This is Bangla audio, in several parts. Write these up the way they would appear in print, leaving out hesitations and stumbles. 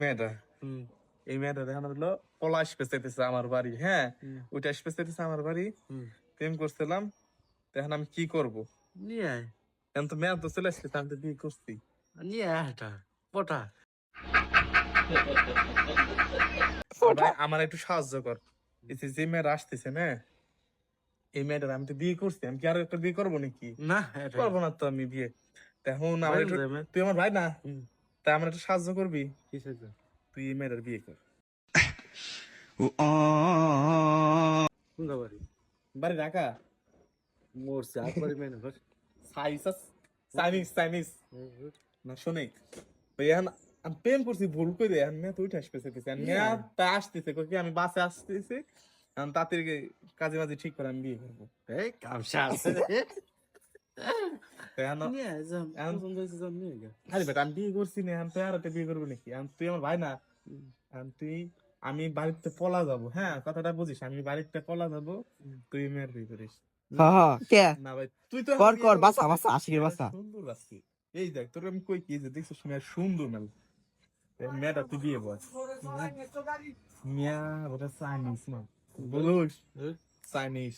মেয়েটা এই মেয়েটা দেখানো হলো পলা আসতে চাইতেছে আমার বাড়ি, হ্যাঁ ওইটা আসতে চাইতেছে আমার বাড়ি, প্রেম করছিলাম। এখন আমি কি করবো? নিয়ে আয়, এখন তো মেয়ে তো চলে আসছে, আমি তো বিয়ে করছি। নিয়ে আয় এটা পটা। ভাই আমার একটু সাহায্য কর, যে মেয়েরা আসতেছে না, এই মেয়েটার আমি তো বিয়ে করছি, আমি কি আরো একটা বিয়ে করবো নাকি? না করবো না তো আমি বিয়ে। এখন আমার একটু, তুই আমার ভাই না, তাই আমার একটু সাহায্য করবি? তুই এই মেয়েটার বিয়ে কর। বাড়ি ঢাকা। মরছে একবারে মেনে ঘর চাইনিজ চাইনিজ না শুনে এখন আমি প্রেম করছি ভুল করে, এখন মেয়ে তো উঠে আসতে চাইতেছে, মেয়ে তা আসতেছে কি আমি বাসে আসতেছি, এখন তাতে কাজে মাঝে ঠিক করে আমি বিয়ে করবো। এই কামসা আছে আরে বেটা আমি বিয়ে করছি না, এখন তুই আর একটা বিয়ে করবি নাকি? এখন তুই আমার ভাই না, তুই আমি বাড়িতে পলা যাবো, হ্যাঁ কথাটা বুঝিস, আমি বাড়িতে পলা যাবো, তুই মেয়ের বিয়ে করিস না ভাই। তুই তো কর বাসা বাসা আশিকের বাসা সুন্দর বাসি, এই দেখ তোর আমি কই কি যে দেখছিস মেয়ে সুন্দর মেল, মেয়েটা তুই বিয়ে বল। মিয়া ওটা চাইনিজ না, বলুস চাইনিজ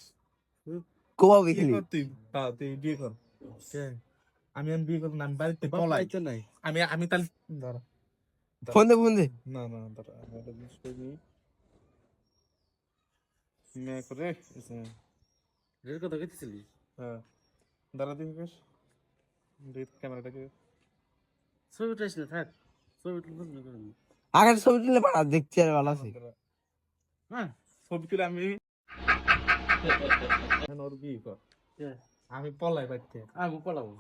কোয়া বিখলি তুই তুই বিয়ে কর। আমি বিয়ে করবো না, আমি বাড়িতে পলাই তো নাই। আমি তাহলে ধর ফোন দে না না ধর আমি একটা জিনিস করি মেয়ে করে এর কথা কইতেছিলি? হ্যাঁ দাঁড়া দিস ক্যামেরাটাকে ছবিটা আসলে থাক, ছবিটা বন্ধ করে নি। আগে ছবি তুলে পাঠা দেখছি আর ভালো আছে। হ্যাঁ ছবি তুলে আমি ওর বিয়ে কর, আমি পলাই বাড়িতে, আমি পলাবো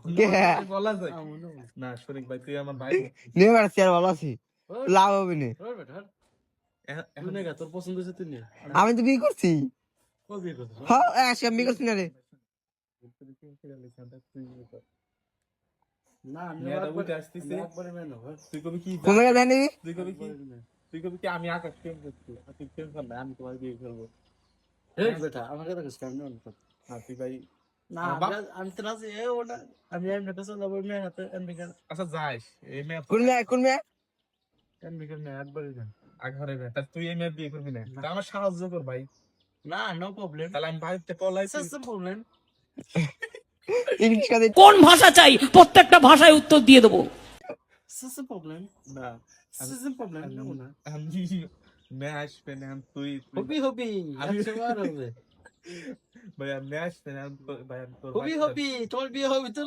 পলা যাই না। শরীফ ভাই তুই আমার ভাই নিয়ে বেড়াচ্ছি আর ভালো আছি, লাভ হবে না। তোর পছন্দ হয়েছে তুই নিয়ে। আমি তো বিয়ে করছি। কবে বিয়ে করছিস? হ্যাঁ আসি আমি বিয়ে করছি না রে। না আমি মেয়েটা উঠে আসতেছে, একবারে মেনে ঘর। তুই কবি কি কোন জায়গায় দেয় নিবি? তুই কবি কি তুই কবি কি আমি আকাশ প্রেম করছি, তুই প্রেম কর না, আমি তোমার বিয়ে করবো। এই বেটা আমার কথা কইছ কেন না? তুই ভাই না আমি তো রাজি এ ওটা আমি এমনি কাছে যাব মেয়ে হাতে এমনি কেন। আচ্ছা যাইস এই মেয়ে কোন মেয়ে এমনি কেন একবারে যান। আঘরে তা তুই এই মেয়ে বিয়ে করবি না? তা আমার সাহায্য কর ভাই। না নো প্রবলেম। তাহলে আমি বাড়িতে পলাই প্রবলেম। ইংলিশ কাজে কোন ভাষা চাই প্রত্যেকটা ভাষায় উত্তর দিয়ে দেবো। প্রবলেম না প্রবলেম না। আমি মেয়ে আসবে না, তুই হবি আমি একবার হবে ভাই মেয়ে আসবে না, ভাই হবি তোমার বিয়ে হবে তো